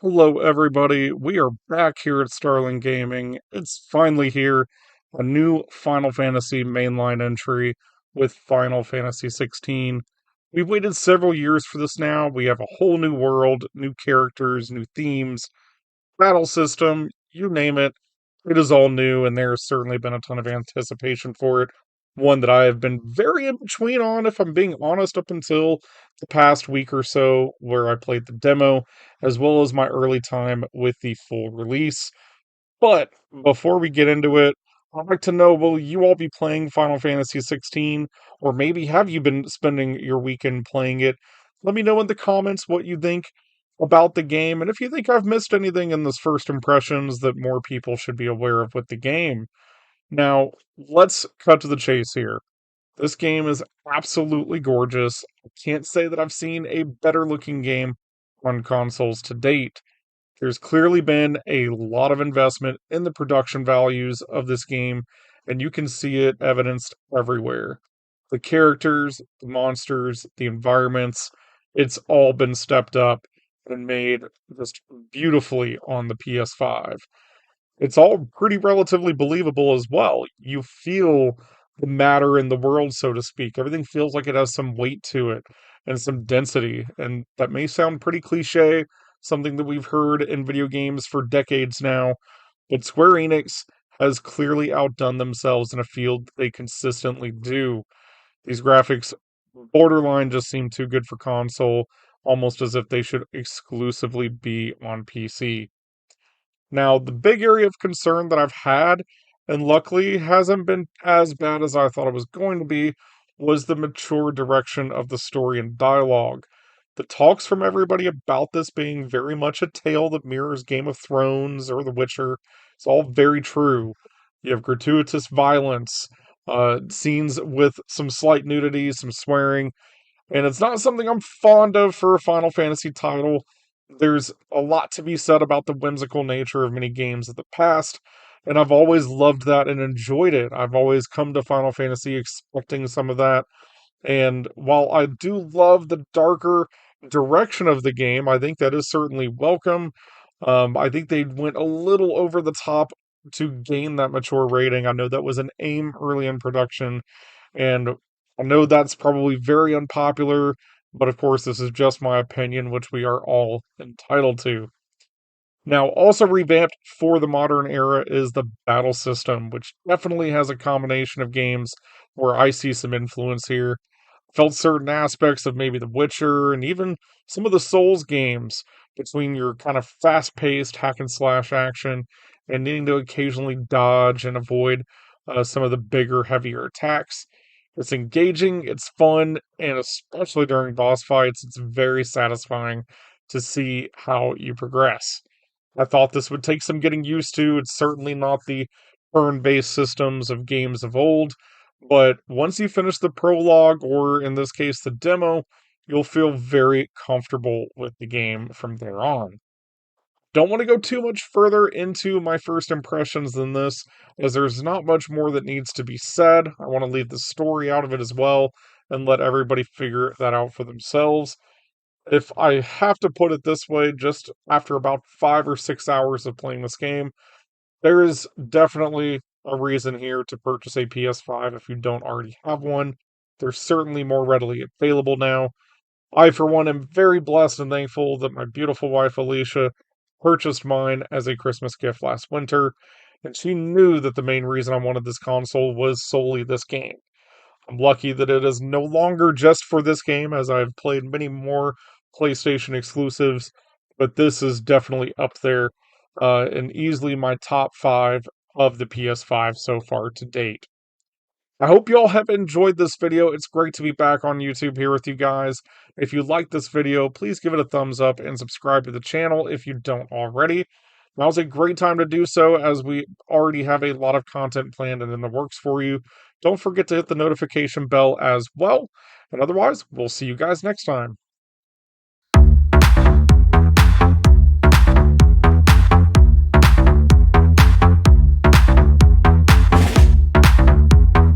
Hello, everybody. We are back here at Starling Gaming. It's finally here, a new Final Fantasy mainline entry with Final Fantasy 16. We've waited several years for this now. We have a whole new world, new characters, new themes, battle system, you name it. It is all new, and there's certainly been a ton of anticipation for it. One that I have been very in between on, if I'm being honest, up until the past week or so, where I played the demo, as well as my early time with the full release. But before we get into it, I'd like to know, will you all be playing Final Fantasy 16? Or maybe have you been spending your weekend playing it? Let me know in the comments what you think about the game, and if you think I've missed anything in this first impressions that more people should be aware of with the game. Now, let's cut to the chase here. This game is absolutely gorgeous. I can't say that I've seen a better looking game on consoles to date. There's clearly been a lot of investment in the production values of this game, and you can see it evidenced everywhere. The characters, the monsters, the environments, it's all been stepped up and made just beautifully on the PS5. It's all pretty relatively believable as well. You feel the matter in the world, so to speak. Everything feels like it has some weight to it and some density. And that may sound pretty cliche, something that we've heard in video games for decades now, but Square Enix has clearly outdone themselves in a field they consistently do. These graphics borderline just seem too good for console, almost as if they should exclusively be on PC. Now, the big area of concern that I've had, and luckily hasn't been as bad as I thought it was going to be, was the mature direction of the story and dialogue. The talks from everybody about this being very much a tale that mirrors Game of Thrones or The Witcher, it's all very true. You have gratuitous violence, scenes with some slight nudity, some swearing, and it's not something I'm fond of for a Final Fantasy title. There's a lot to be said about the whimsical nature of many games of the past, and I've always loved that and enjoyed it. I've always come to Final Fantasy expecting some of that, and while I do love the darker direction of the game, I think that is certainly welcome. I think they went a little over the top to gain that mature rating. I know that was an aim early in production, and I know that's probably very unpopular, but of course, this is just my opinion, which we are all entitled to. Now, also revamped for the modern era is the battle system, which definitely has a combination of games where I see some influence here. Felt certain aspects of maybe The Witcher and even some of the Souls games between your kind of fast paced hack and slash action and needing to occasionally dodge and avoid some of the bigger, heavier attacks. It's engaging, it's fun, and especially during boss fights, it's very satisfying to see how you progress. I thought this would take some getting used to. It's certainly not the turn based systems of games of old, but once you finish the prologue, or in this case, the demo, you'll feel very comfortable with the game from there on. Don't want to go too much further into my first impressions than this, as there's not much more that needs to be said. I want to leave the story out of it as well and let everybody figure that out for themselves. If I have to put it this way, just after about 5 or 6 hours of playing this game, there is definitely a reason here to purchase a PS5 if you don't already have one. They're certainly more readily available now. I, for one, am very blessed and thankful that my beautiful wife Alicia purchased mine as a Christmas gift last winter, and she knew that the main reason I wanted this console was solely this game. I'm lucky that it is no longer just for this game, as I've played many more PlayStation exclusives, but this is definitely up there and easily my top five of the PS5 so far to date. I hope you all have enjoyed this video. It's great to be back on YouTube here with you guys. If you like this video, please give it a thumbs up and subscribe to the channel if you don't already. Now's a great time to do so, as we already have a lot of content planned and in the works for you. Don't forget to hit the notification bell as well. And otherwise, we'll see you guys next time.